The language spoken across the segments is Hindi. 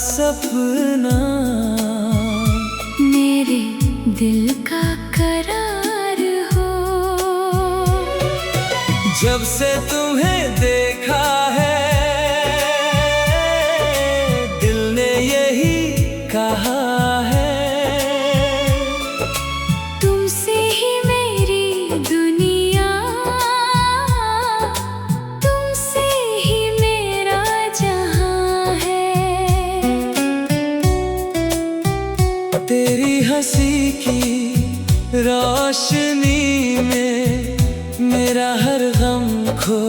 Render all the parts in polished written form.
सपना, मेरे दिल का करार हो। जब से तुम्हें देखा है दिल ने यही कहा है, तुमसे ही मेरी दुनिया, तुमसे ही मेरा जहां है। तेरी हंसी की रोशनी में मेरा हर गम खो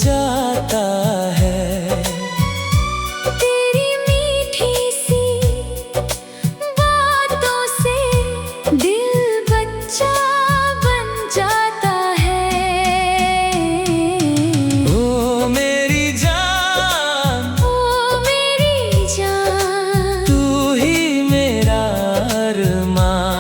जाता है। तेरी मीठी सी बातों से दिल बच्चा बन जाता है। ओ मेरी जान, ओ मेरी जान, तू ही मेरा अरमान।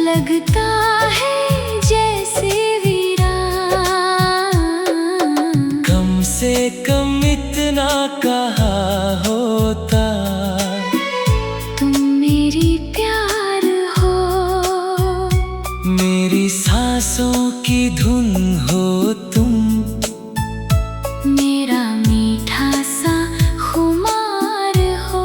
लगता है जैसे वीरान। कम से कम इतना कहा होता, तुम मेरी प्यार हो। मेरी सांसों की धुन हो तुम, मेरा मीठा सा खुमार हो।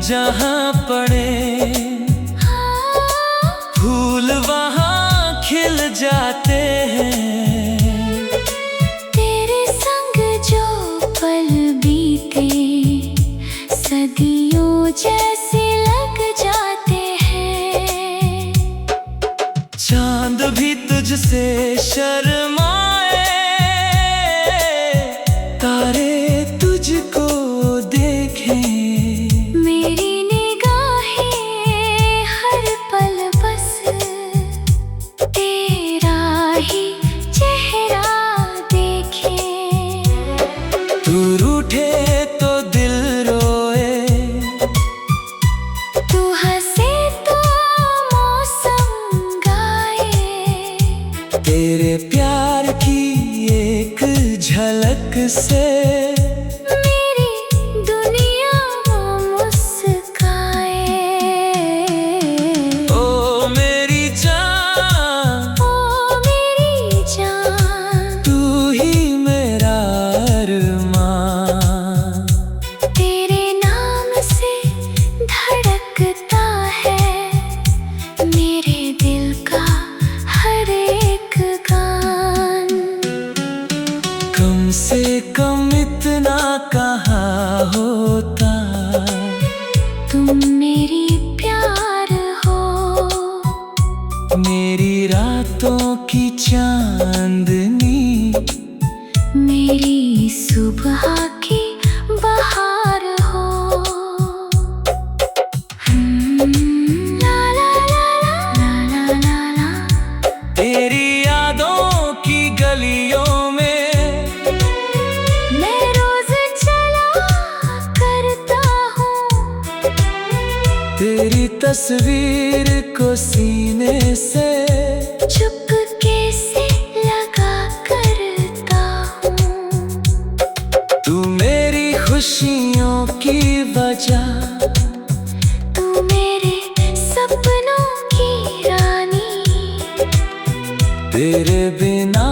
जहाँ पड़े फूल वहाँ खिल जाते हैं। तेरे संग जो पल बीते सदियों जैसे लग जाते हैं। चांद भी तुझसे शर्माए, तारे तुझको देखें। तू रूठे तो दिल रोए, तू हंसे तो मौसम गाए। तेरे प्यार की एक झलक से मेरी दुनिया मुस्काए। ओ मेरी जान, ओ मेरी जान, तू ही मेरा अरमान। तेरे नाम से धड़कता है मेरे दिल का हर एक गान। कम से कम इतना कहा होता, तुम मेरी प्यार हो। मेरी रातों की चांदनी, मेरी सुबह की बहार हो। ला ला ला ला ला ला ला। तेरी यादों की गलियों में मैं रोज चला करता हूँ। तेरी तस्वीर को सीने से चुपके से लगा करता हूँ। तू मेरी खुशियों की वजह, तू मेरे सपनों की रानी। तेरे बिना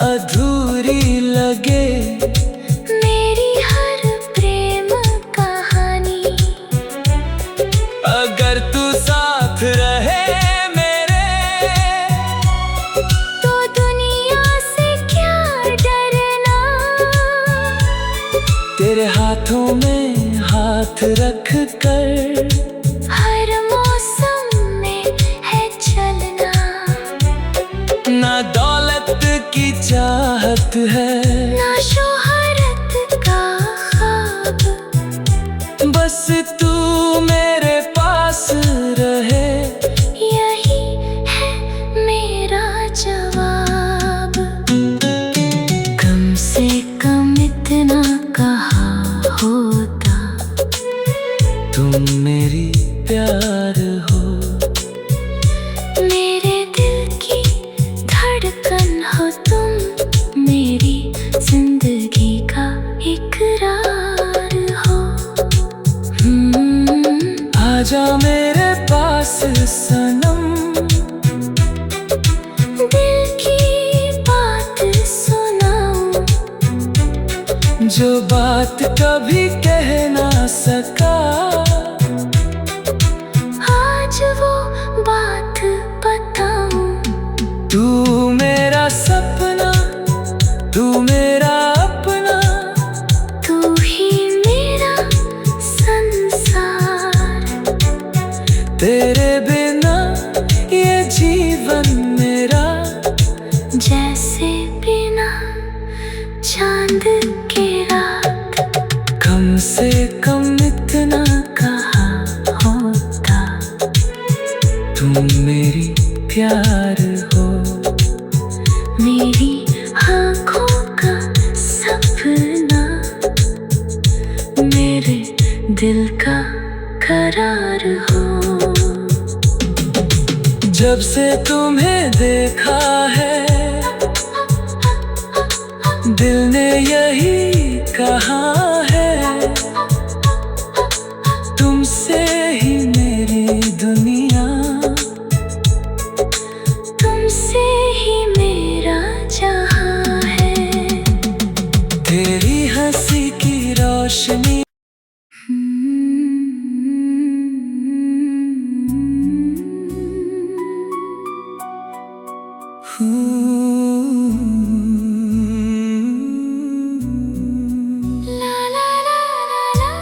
अधूरी लगे मेरी हर प्रेम कहानी। अगर तू साथ रहे मेरे, तो दुनिया से क्या डरना। तेरे हाथों में हाथ रख कर हर मौसम में है चलना। ना दौलत की चाहत है, ना शोहरत का ख्वाब। बस तू मेरे पास रहे, यही है मेरा जवाब। कम से कम इतना कहा होता, तुम मेरी प्यार हो। मेरे दिल की धड़कन हो तुम, मेरी जिंदगी का इकरार हो। आजा मेरे पास सनम, दिल की बात सुनाऊं, जो बात कभी कह ना सका, आज वो बात बताऊं। तू मेरा सपना, तू मेरा अपना, तू ही मेरा संसार। तेरे बिना ये जीवन मेरा, जैसे बिना चांद के रात। कम से कम इतना कहा होता, तुम मेरी प्यार हो। मेरी आँखों का सपना, मेरे दिल का करार हो। जब से तुम्हें देखा है, दिल ने यही कहा है, तुमसे ही मेरी दुनिया, तुमसे ही मेरा जहां है। तेरी हंसी की रोशनी। ला ला ला ला ला।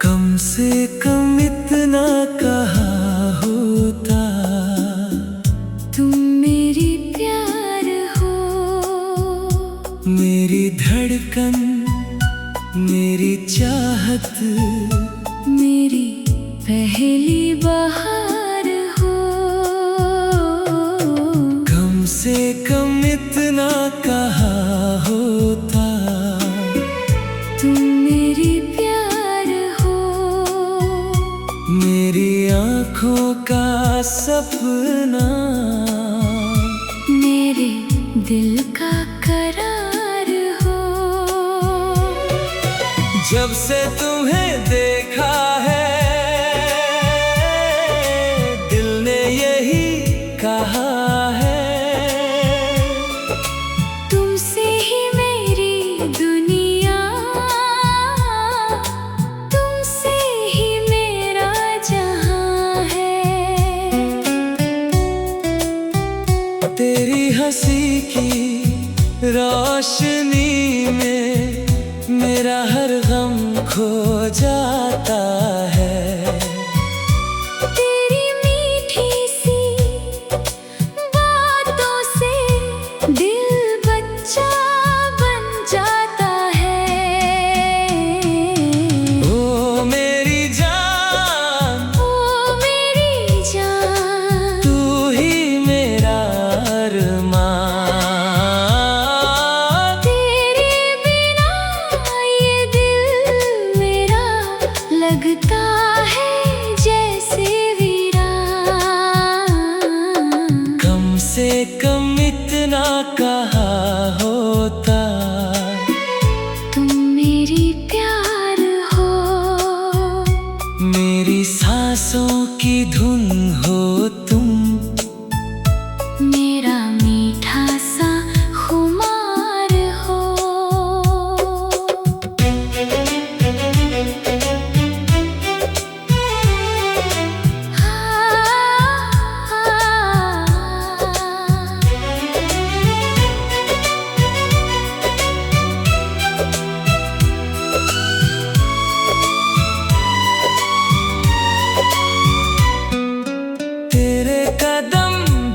कम से कम इतना कहा होता, तुम मेरी प्यार हो। मेरी धड़कन, मेरी चाहत, मेरी पहली बहार हो। कम से कम इतना कहा होता, तुम मेरी प्यार हो। मेरी आँखों का सपना, मेरे दिल का करार हो। जब से तुम्हें देखा है, दिल ने यही कहा है, तुमसे ही मेरी दुनिया, तुमसे ही मेरा जहां है। तेरी हंसी की रोशनी में मेरा हर गम खो जाता है। तेरी मीठी सी बातों से दिल बच्चा बन जाता है। ओ मेरी जान, ओ मेरी जान, तू ही मेरा अरमान। तेरे बिना ये दिल मेरा लगता है जैसे वीरान। कम से कम इतना कहा होता, तुम मेरी प्यार हो। मेरी सांसों की धुन हो तुम, मेरा मीठा सा खुमार हो।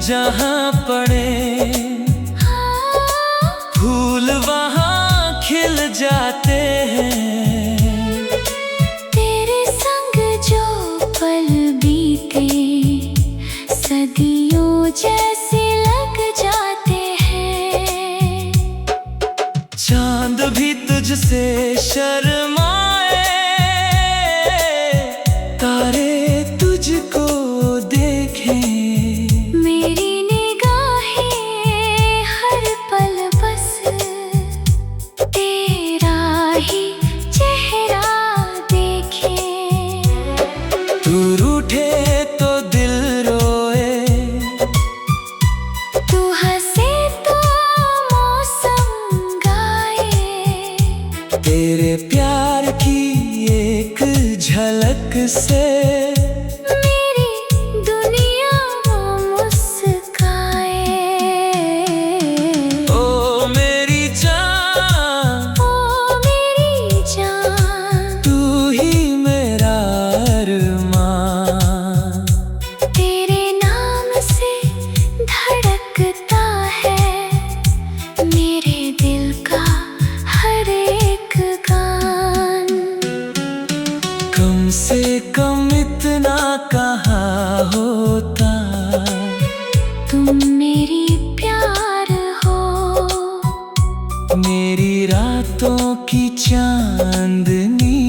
जहाँ पड़े फूल वहाँ खिल जाते हैं। तेरे संग जो पल बीते सदियों जैसे लग जाते हैं। चांद भी तुझसे शर्माए, तारे तुझको देखें। मेरी निगाहें हर पल बस तेरा ही चेहरा देखें। तू रूठे तो दिल रोए, तू हंसे तो मौसम गाए। तेरे प्यार की एक झलक से मेरी दुनिया मुस्काए। ओ मेरी जान, ओ मेरी जान, तू ही मेरा अरमान। तेरे नाम से धड़कता है मेरे दिल का हर एक गान। कम से कम इतना कहाँ होता, तुम मेरी प्यार हो। मेरी रातों की चांदनी,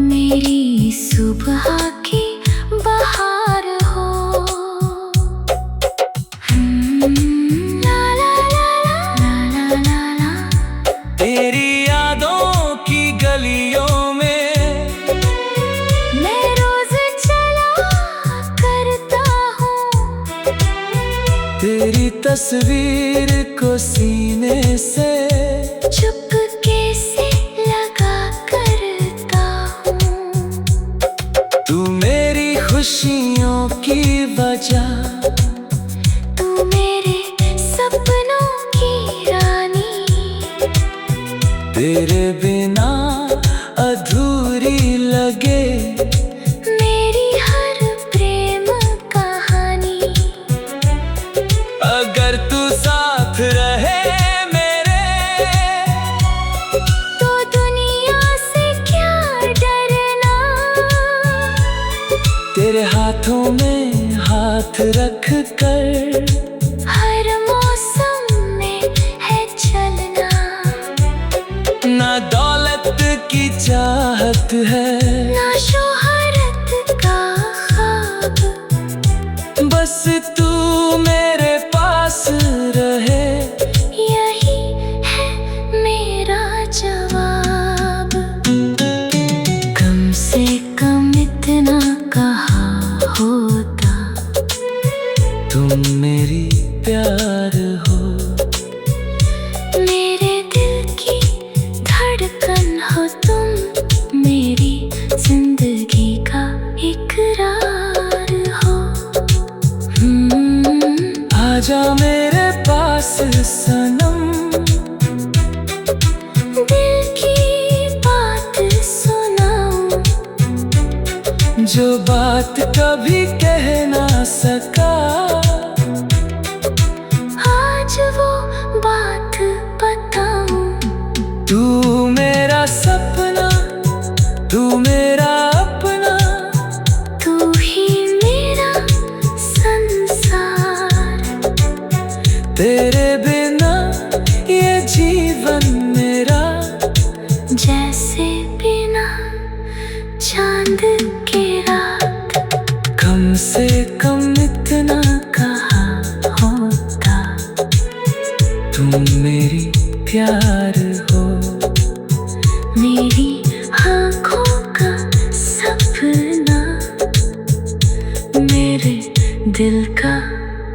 मेरी सुबह की बहार हो। ला ला ला ला ला ला ला। तेरी यादों की गलियों में मैं रोज चला करता हूँ, तेरी तस्वीर को सीने से चुपके से लगा करता हूँ। तू मेरी खुशियों की वजह, तू मेरे सपनों की रानी। तेरे बिना अधूरी लगे मेरी हर प्रेम कहानी। अगर तू साथ रहे मेरे, तो दुनिया से क्या डरना। तेरे हाथों में हाथ रख कर हर मौसम में है चलना। ना दौलत की चाहत है, ना शोहरत का ख्वाब, बस तू मेरे पास रहे। यही है मेरा जवाब। कम से कम इतना कहाँ होता, तुम मेरी प्यार हो। मेरे दिल की धड़कन हो तुम, मेरी जिंदगी का इकरार हो। आजा मेरे पास सनम, दिल की बात सुनाऊं, जो बात कभी कह ना सका। आज वो बात बताऊं। तू मेरा सपना, तू मेरा अपना, तू ही मेरा संसार। तेरे बिना ये जीवन मेरा जैसे बिना चांद की रात। कम से कम इतना कहाँ होता, तुम मेरी प्यार हो। मेरी आँखों का सपना, मेरे दिल का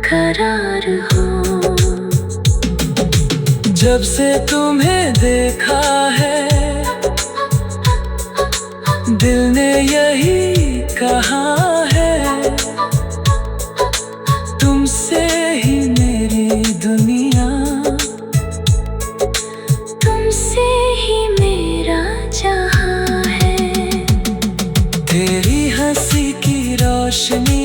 करार हो। जब से तुम्हें देखा है, दिल ने यही कहा है, तुमसे ही मेरी दुनिया, तुमसे ही मेरा जहां है। तेरी हंसी की रोशनी।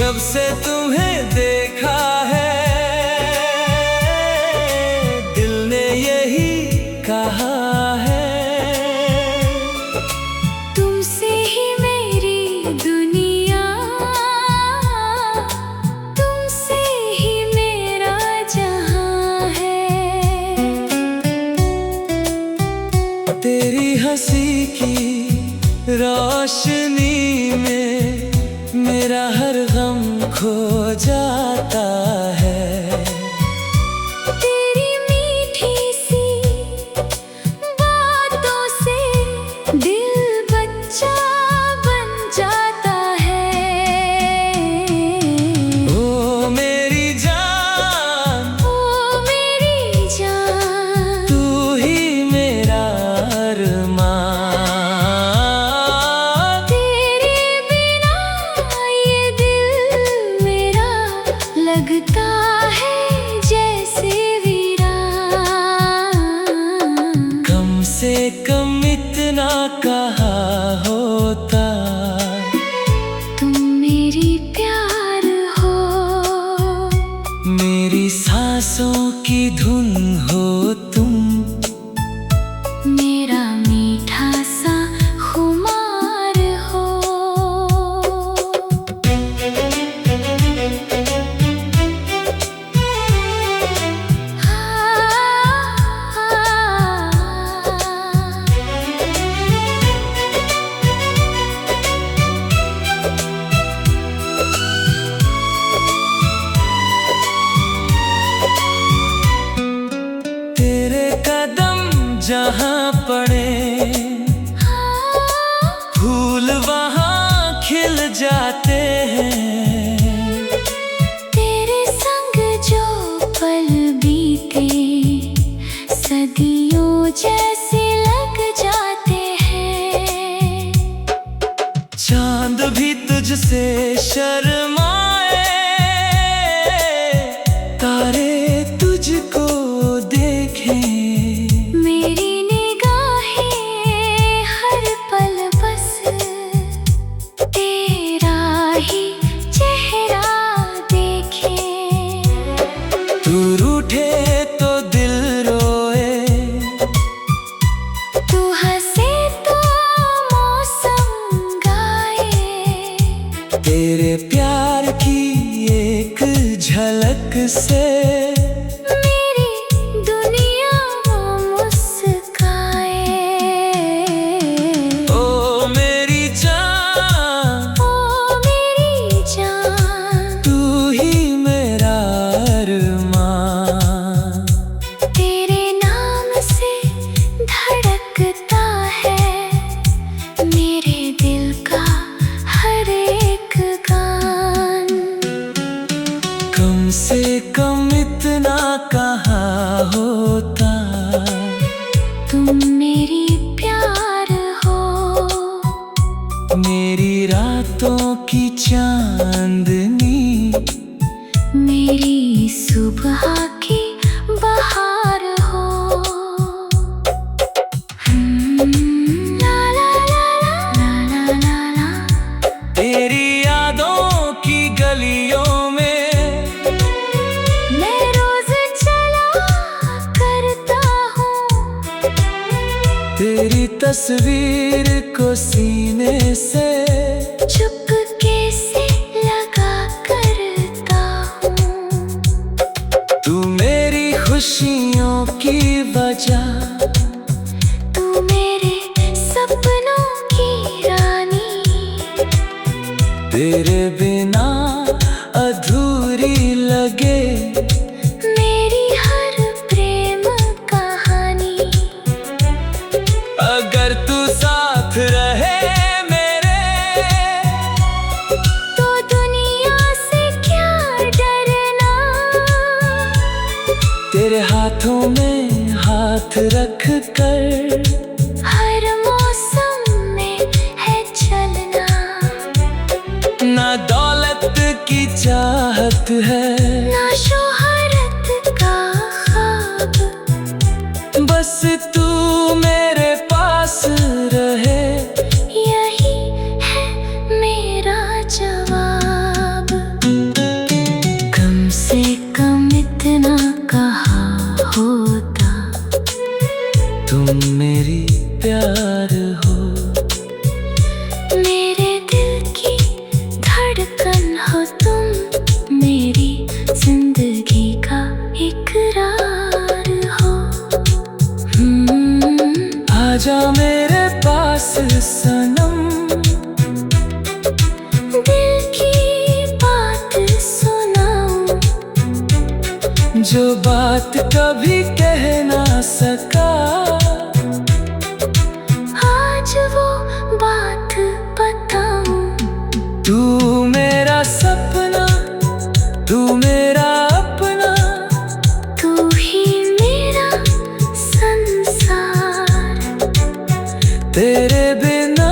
जब से तुम्हें देखा है दिल ने यही कहा है, तुमसे ही मेरी दुनिया, तुमसे ही मेरा जहां है। तेरी हंसी की रोशनी में मेरा हर गम खो जाता है। तेरी मीठी सी बातों से दिल बच्चा बन जाता है। ओ मेरी जान, ओ मेरी जान, तू ही मेरा अरमान। लगता है जैसे वीरान। कम से कम इतना कहा होता, तुम मेरी प्यार हो, मेरी सांसों की धुन हो तुम, मेरा मीठा सा खुमार हो। जहाँ पड़े फूल वहाँ खिल जाते हैं। तेरे संग जो पल बीते सदियों जैसे लग जाते हैं। चांद भी तुझसे शर्माए, तारे तुझको देखें। तू रूठे तो दिल रोए, तू हंसे तो मौसम गाए। तेरे प्यार की एक झलक से मेरी दुनिया मुस्काए। ओ मेरी जान, ओ मेरी जान, तू ही मेरा अरमान। तेरे नाम से धड़कता है मेरे दिल का हर एक गान। कम से कम इतना कहा होता, तुम मेरी प्यार हो, मेरी रातों की चांदनी, मेरी सुबह की बहार हो। ला ला ला ला ला ला ला। तेरी यादों की गलियों में मैं रोज चला करता हूँ, तेरी तस्वीर को सीने से चुपके से लगा करता हूँ। तू मेरी खुशियों की वजह, तू मेरे सपनों की रानी, तेरे बिना अधूरी लगे मेरी हर प्रेम कहानी। अगर तू साथ रहे मेरे, तो दुनिया से क्या डरना। तेरे हाथों में हाथ रख कर हर मौसम में है चलना। ना दौलत की चाहत है, ना शोहरत का ख्वाब, बस तू मेरे पास रहे। यही है मेरा जवाब। तुम मेरी प्यार हो, मेरे दिल की धड़कन हो तुम, मेरी जिंदगी का इकरार हो। आजा मेरे पास सनम, दिल की बात सुनाऊं, जो बात कभी कह ना सका, आज वो बात बताऊं। तू मेरा सपना, तू मेरा अपना, तू ही मेरा संसार, तेरे बिना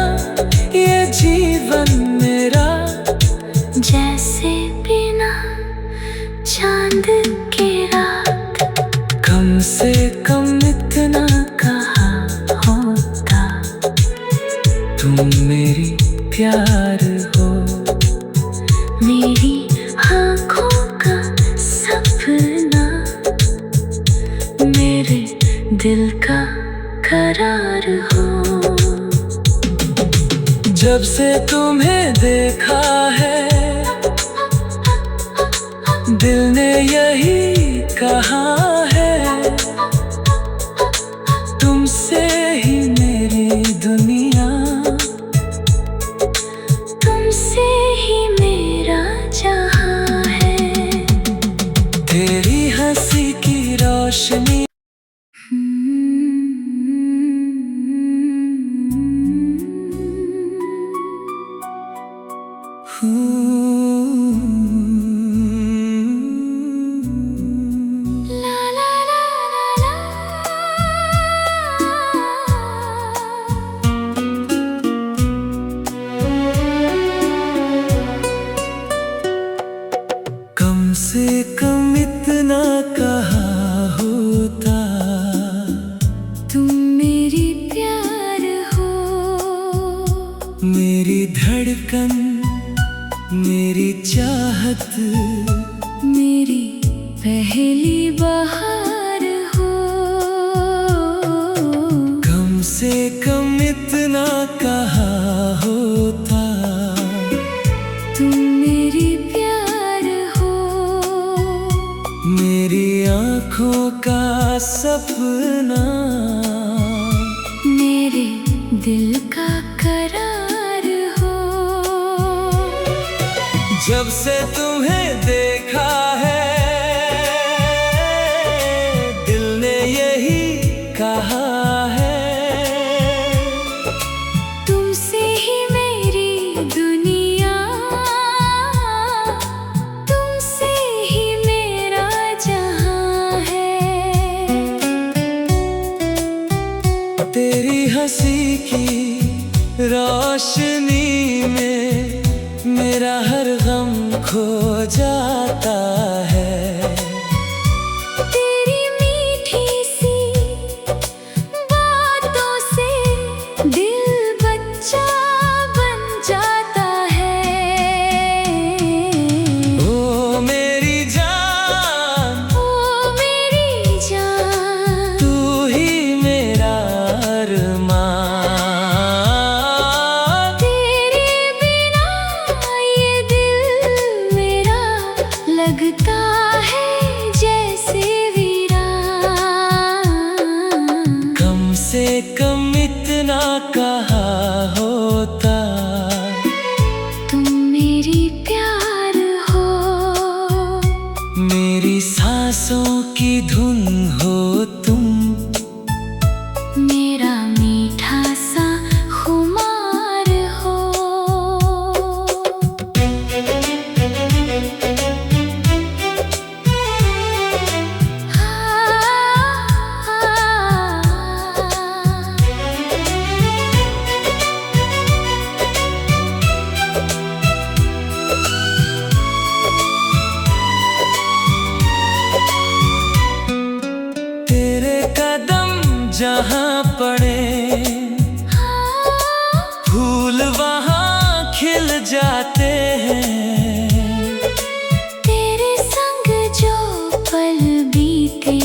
ये जीवन मेरा जैसे बिना चांद की रात। कम से कम इतना कहा होता, तुम मेरी प्यार हो, मेरी आँखों का सपना, मेरे दिल का करार हो। जब से तुम्हें देखा है, दिल ने यही कहा है, तुमसे ही मेरी दुनिया, तुमसे ही मेरा जहां है। तेरी हंसी की रोशनी ला ला ला ला कम से कम इतना कहा होता, तुम मेरी प्यार हो, मेरी धड़कन, मेरी चाहत, मेरी पहली बहार हो। कम से कम इतना कहा होता, तुम मेरी प्यार हो, मेरी आँखों का सपना, मेरे दिल का करार हो। जब से तुम्हें देखा है, दिल ने यही कहा है, तुमसे ही मेरी दुनिया, तुमसे ही मेरा जहां है। तेरी हंसी की रोशनी में मेरा हर गम खो जाता है, तेरी मीठी सी बातों से दिल बच्चा बन जाता है। ओ मेरी जान, ओ मेरी जान, तू ही मेरा अरमान, तेरे बिना ये दिल मेरा लगता है जैसे वीरान। कम से कम इतना कहा होता, तुम मेरी प्यार हो, मेरी सांसों की धुन हो तुम, मेरा मीठा सा खुमार हो। तेरे कदम जहाँ पड़े, फूल वहाँ खिल जाते हैं, तेरे संग जो पल बीते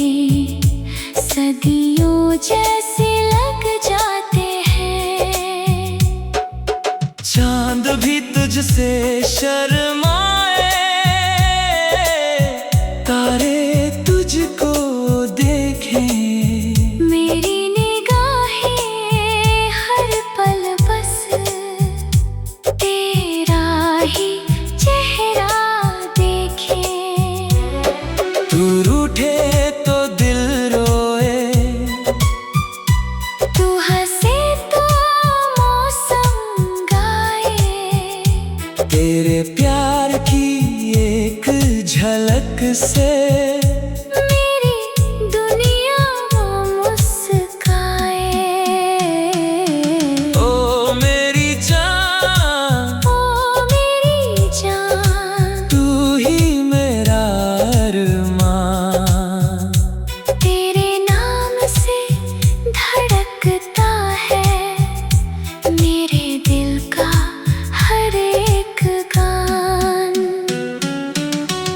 सदियों जैसे तू हंसे तो मौसम गाए, तेरे प्यार की एक झलक से मेरी दुनिया मुस्काए। ओ मेरी जान, ओ मेरी जान, तू ही मेरा अरमान। तेरे नाम से धड़कता है मेरे दिल का हर एक गान।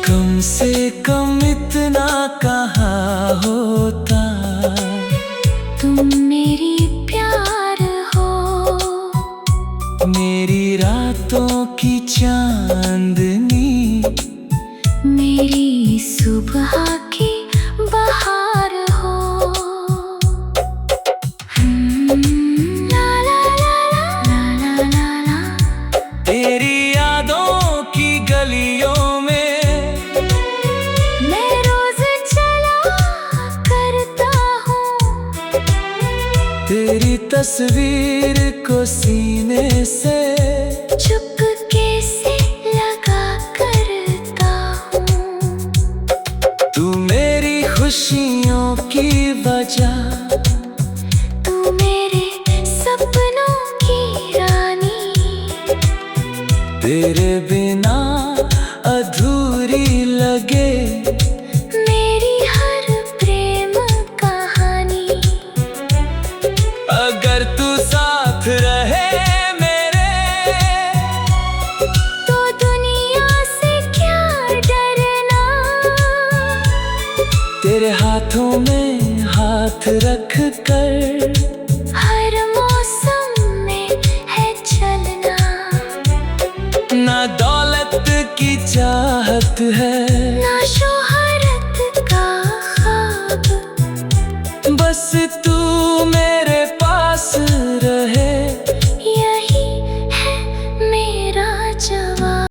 कम से कम इतना कहाँ होता, तुम मेरी प्यार हो, मेरी रातों की चांदनी, मेरी सुबह की बहार हो। ला ला ला ला ला ला ला। तेरी यादों की गलियों में मैं रोज चला करता हूँ, तेरी तस्वीर को सीने से चुपके से लगा करता हूँ। तू मेरी खुशियों की वजह, तू मेरे सपनों की रानी, तेरे बिना अधूरी लगे मेरी हर प्रेम कहानी। अगर तू साथ रहे मेरे, तो दुनिया से क्या डरना। तेरे हाथों में हाथ रख कर हर मौसम में है चलना। ना दौलत की चाहत है,